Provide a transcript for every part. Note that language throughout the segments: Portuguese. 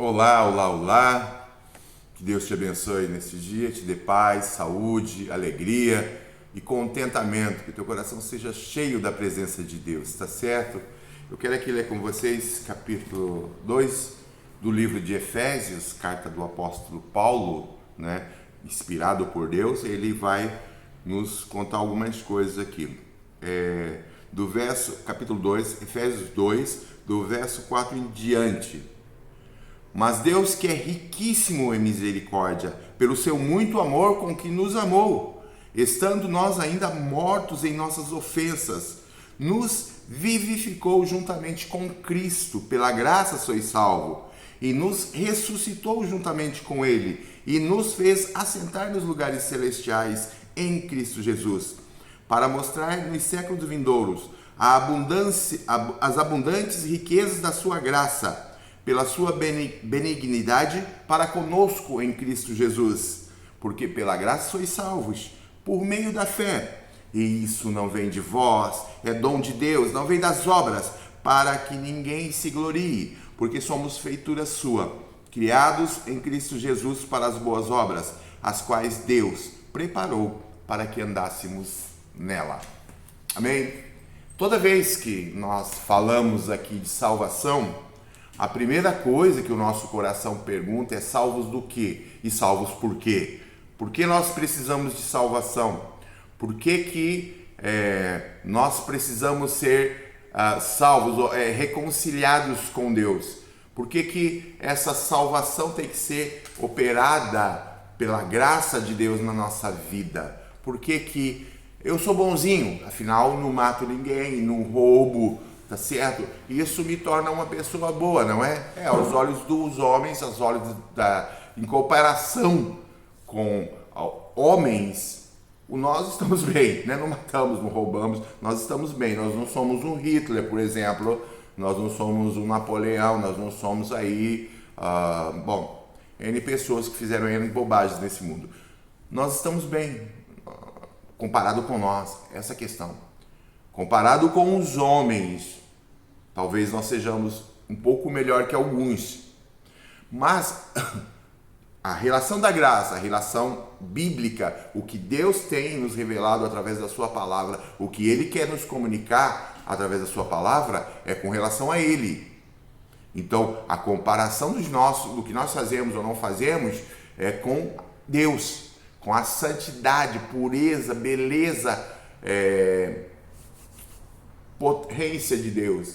Olá, olá, olá. Que Deus te abençoe nesse dia, te dê paz, saúde, alegria e contentamento. Que teu coração seja cheio da presença de Deus, tá certo? Eu quero aqui ler com vocês capítulo 2 do livro de Efésios, carta do apóstolo Paulo, né? Inspirado por Deus. Ele vai nos contar algumas coisas aqui. Capítulo 2, Efésios 2, do verso 4 em diante. Mas Deus, que é riquíssimo em misericórdia, pelo seu muito amor com que nos amou, estando nós ainda mortos em nossas ofensas, nos vivificou juntamente com Cristo, pela graça sois salvo, e nos ressuscitou juntamente com Ele, e nos fez assentar nos lugares celestiais em Cristo Jesus, para mostrar nos séculos vindouros as abundantes riquezas da sua graça, pela sua benignidade para conosco em Cristo Jesus, porque pela graça sois salvos, por meio da fé. E isso não vem de vós, é dom de Deus, não vem das obras, para que ninguém se glorie, porque somos feitura sua, criados em Cristo Jesus para as boas obras, as quais Deus preparou para que andássemos nela. Amém? Toda vez que nós falamos aqui de salvação, a primeira coisa que o nosso coração pergunta é: salvos do quê? E salvos por quê? Por que nós precisamos de salvação? Por que nós precisamos ser salvos, reconciliados com Deus? Por que essa salvação tem que ser operada pela graça de Deus na nossa vida? Por que eu sou bonzinho, afinal não mato ninguém, não roubo, tá certo? Isso me torna uma pessoa boa, não é? Aos olhos dos homens, em comparação com homens, nós estamos bem, né? Não matamos, não roubamos, nós estamos bem. Nós não somos um Hitler, por exemplo, nós não somos um Napoleão, nós não somos N pessoas que fizeram N bobagens nesse mundo. Nós estamos bem, comparado com nós, essa questão. Comparado com os homens, talvez nós sejamos um pouco melhor que alguns. Mas a relação da graça, a relação bíblica, o que Deus tem nos revelado através da sua palavra, o que Ele quer nos comunicar através da sua palavra, é com relação a Ele. Então, a comparação do que nós fazemos ou não fazemos é com Deus, com a santidade, pureza, beleza, potência de Deus,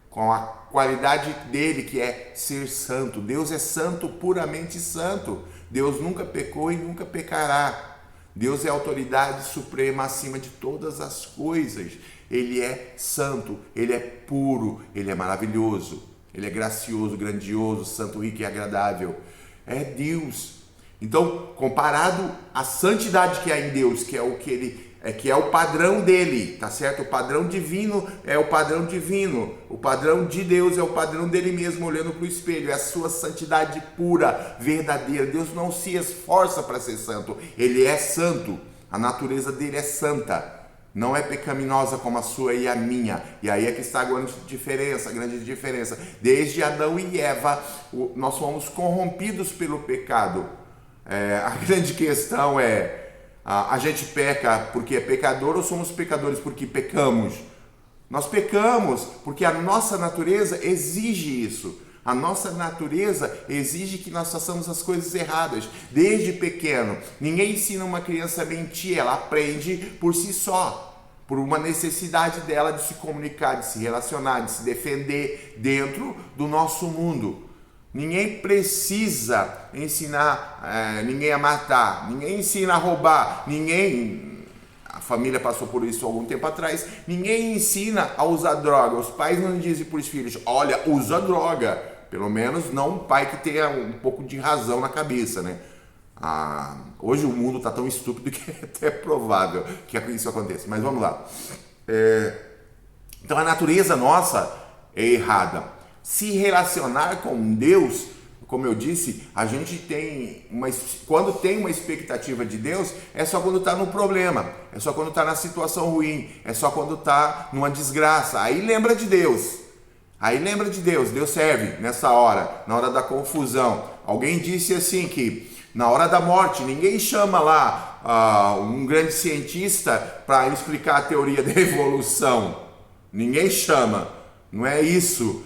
com a qualidade dele, que é ser santo. Deus é santo, puramente santo. Deus nunca pecou e nunca pecará. Deus é a autoridade suprema acima de todas as coisas. Ele é santo, ele é puro, ele é maravilhoso, ele é gracioso, grandioso, santo, rico e agradável. É Deus. Então, comparado à santidade que há em Deus, que é o que ele que é o padrão dele, tá certo? O padrão divino é o padrão divino. O padrão de Deus é o padrão dele mesmo, olhando para o espelho. É a sua santidade pura, verdadeira. Deus não se esforça para ser santo. Ele é santo. A natureza dele é santa. Não é pecaminosa como a sua e a minha. E aí é que está a grande diferença. Desde Adão e Eva, nós fomos corrompidos pelo pecado. A grande questão é: a gente peca porque é pecador ou somos pecadores porque pecamos? Nós pecamos porque a nossa natureza exige isso. A nossa natureza exige que nós façamos as coisas erradas desde pequeno. Ninguém ensina uma criança a mentir, ela aprende por si só, por uma necessidade dela de se comunicar, de se relacionar, de se defender dentro do nosso mundo. Ninguém precisa ensinar ninguém a matar, ninguém ensina a roubar, a família passou por isso há algum tempo atrás, ninguém ensina a usar droga. Os pais não dizem para os filhos: olha, usa droga. Pelo menos não um pai que tenha um pouco de razão na cabeça, né? Hoje o mundo está tão estúpido que é até provável que isso aconteça, mas vamos lá. Então a natureza nossa é errada. Se relacionar com Deus, como eu disse, a gente quando tem uma expectativa de Deus, é só quando está no problema, é só quando está na situação ruim, é só quando está numa desgraça. Aí lembra de Deus. Aí lembra de Deus, Deus serve nessa hora, na hora da confusão. Alguém disse assim que na hora da morte, ninguém chama lá um grande cientista para explicar a teoria da evolução. Ninguém chama, não é isso.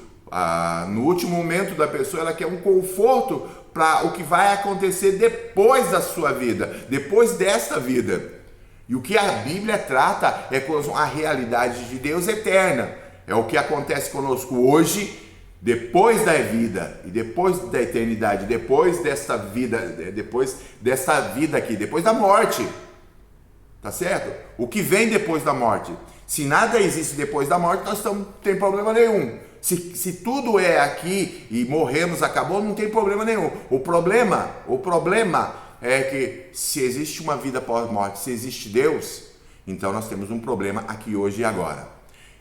No último momento da pessoa, ela quer um conforto para o que vai acontecer depois da sua vida, depois desta vida. E o que a Bíblia trata é com a realidade de Deus eterna. É o que acontece conosco hoje, depois da vida e depois da eternidade, depois desta vida aqui, depois da morte. Tá certo? O que vem depois da morte. Se nada existe depois da morte, nós não tem problema nenhum. Se tudo é aqui e morremos, acabou, não tem problema nenhum. O problema é que se existe uma vida pós-morte, se existe Deus, então nós temos um problema aqui hoje e agora.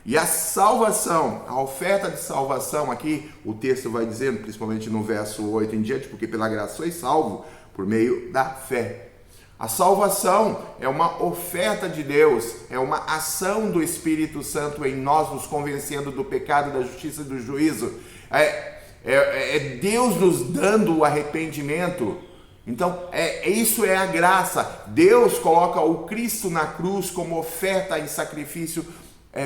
E a salvação, a oferta de salvação aqui, o texto vai dizendo, principalmente no verso 8 em diante, porque pela graça sois salvo por meio da fé. A salvação é uma oferta de Deus, é uma ação do Espírito Santo em nós, nos convencendo do pecado, da justiça e do juízo. É Deus nos dando o arrependimento. Então, isso é a graça. Deus coloca o Cristo na cruz como oferta em sacrifício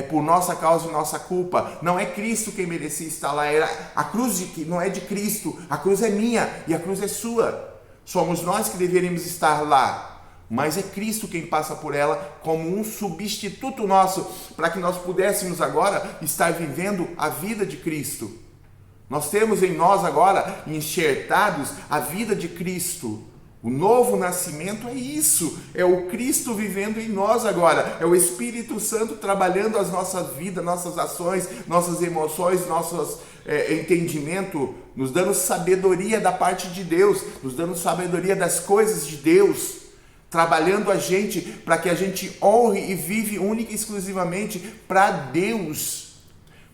por nossa causa e nossa culpa. Não é Cristo quem merecia estar lá, a cruz não é de Cristo, a cruz é minha e a cruz é sua. Somos nós que deveríamos estar lá, mas é Cristo quem passa por ela como um substituto nosso, para que nós pudéssemos agora estar vivendo a vida de Cristo. Nós temos em nós agora enxertados a vida de Cristo. O novo nascimento é isso, é o Cristo vivendo em nós agora, é o Espírito Santo trabalhando as nossas vidas, nossas ações, nossas emoções, nossos entendimento, nos dando sabedoria da parte de Deus, nos dando sabedoria das coisas de Deus, trabalhando a gente para que a gente honre e vive única e exclusivamente para Deus.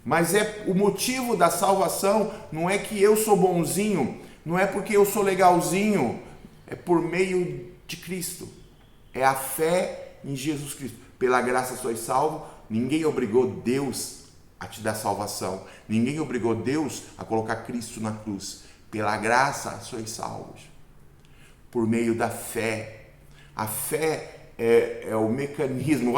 Mas o motivo da salvação não é que eu sou bonzinho, não é porque eu sou legalzinho, é por meio de Cristo, é a fé em Jesus Cristo. Pela graça sois salvo. Ninguém obrigou Deus a te dar salvação, ninguém obrigou Deus a colocar Cristo na cruz. Pela graça sois salvos, por meio da fé. A fé é o mecanismo,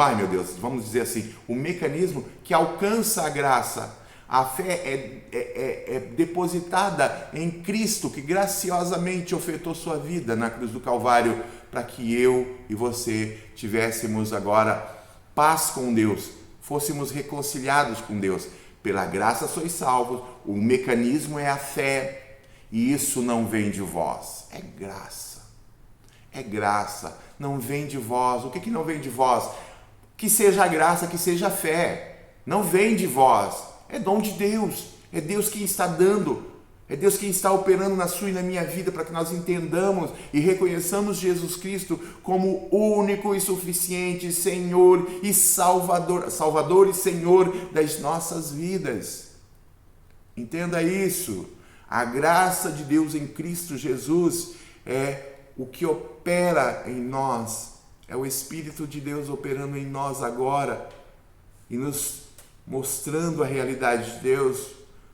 vamos dizer assim, o mecanismo que alcança a graça. A fé é depositada em Cristo, que graciosamente ofertou sua vida na cruz do Calvário, para que eu e você tivéssemos agora paz com Deus, fôssemos reconciliados com Deus. Pela graça sois salvos, o mecanismo é a fé, e isso não vem de vós, é graça, não vem de vós. O que não vem de vós? Que seja a graça, que seja a fé, não vem de vós. É dom de Deus, é Deus quem está dando, é Deus quem está operando na sua e na minha vida para que nós entendamos e reconheçamos Jesus Cristo como único e suficiente Senhor e Salvador e Senhor das nossas vidas. Entenda isso, a graça de Deus em Cristo Jesus é o que opera em nós, é o Espírito de Deus operando em nós agora e nos mostrando a realidade de Deus,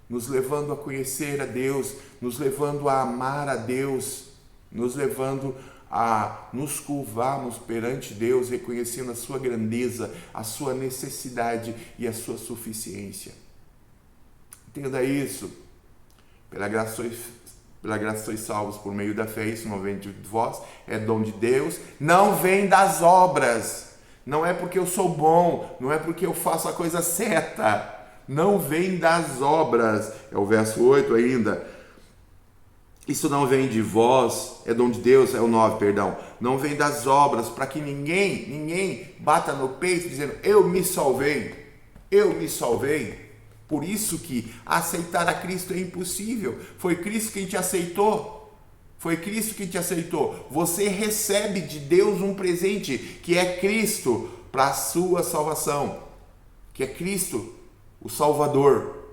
nos levando a conhecer a Deus, nos levando a amar a Deus, nos levando a nos curvarmos perante Deus, reconhecendo a sua grandeza, a sua necessidade e a sua suficiência. Entenda isso. Pela graça sois salvos por meio da fé, isso não vem de vós, é dom de Deus, não vem das obras. Não é porque eu sou bom, não é porque eu faço a coisa certa, não vem das obras. É o verso 8 ainda. Isso não vem de vós, é dom de Deus, é o 9, perdão. Não vem das obras, para que ninguém bata no peito dizendo, eu me salvei. Por isso que aceitar a Cristo é impossível. Foi Cristo quem te aceitou. Você recebe de Deus um presente, que é Cristo, para a sua salvação. Que é Cristo, o Salvador.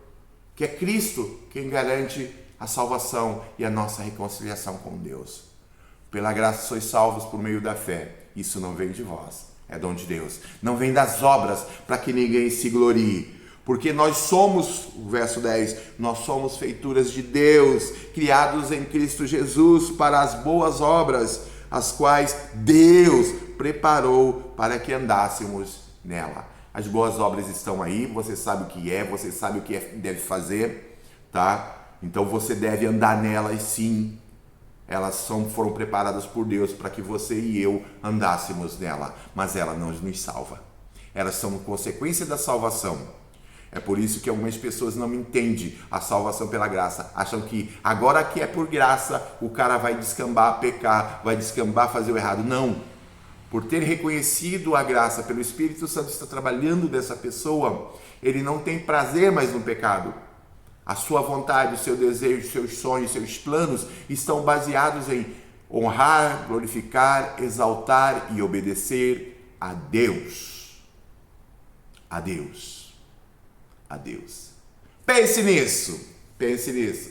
Que é Cristo quem garante a salvação e a nossa reconciliação com Deus. Pela graça sois salvos por meio da fé. Isso não vem de vós, é dom de Deus. Não vem das obras, para que ninguém se glorie. Porque nós somos, o verso 10, nós somos feituras de Deus, criados em Cristo Jesus para as boas obras, as quais Deus preparou para que andássemos nela. As boas obras estão aí, você sabe o que é, você sabe o que deve fazer, tá? Então você deve andar nelas sim. Elas foram preparadas por Deus para que você e eu andássemos nela, mas ela não nos salva. Elas são consequência da salvação. É por isso que algumas pessoas não entendem a salvação pela graça. Acham que agora que é por graça, o cara vai descambar, pecar, vai descambar, fazer o errado. Não. Por ter reconhecido a graça pelo Espírito Santo está trabalhando dessa pessoa, ele não tem prazer mais no pecado. A sua vontade, o seu desejo, seus sonhos, seus planos estão baseados em honrar, glorificar, exaltar e obedecer a Deus. A Deus. A Deus. Pense nisso. Pense nisso.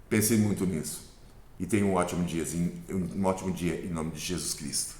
Pense muito nisso. E tenha um ótimo dia em nome de Jesus Cristo.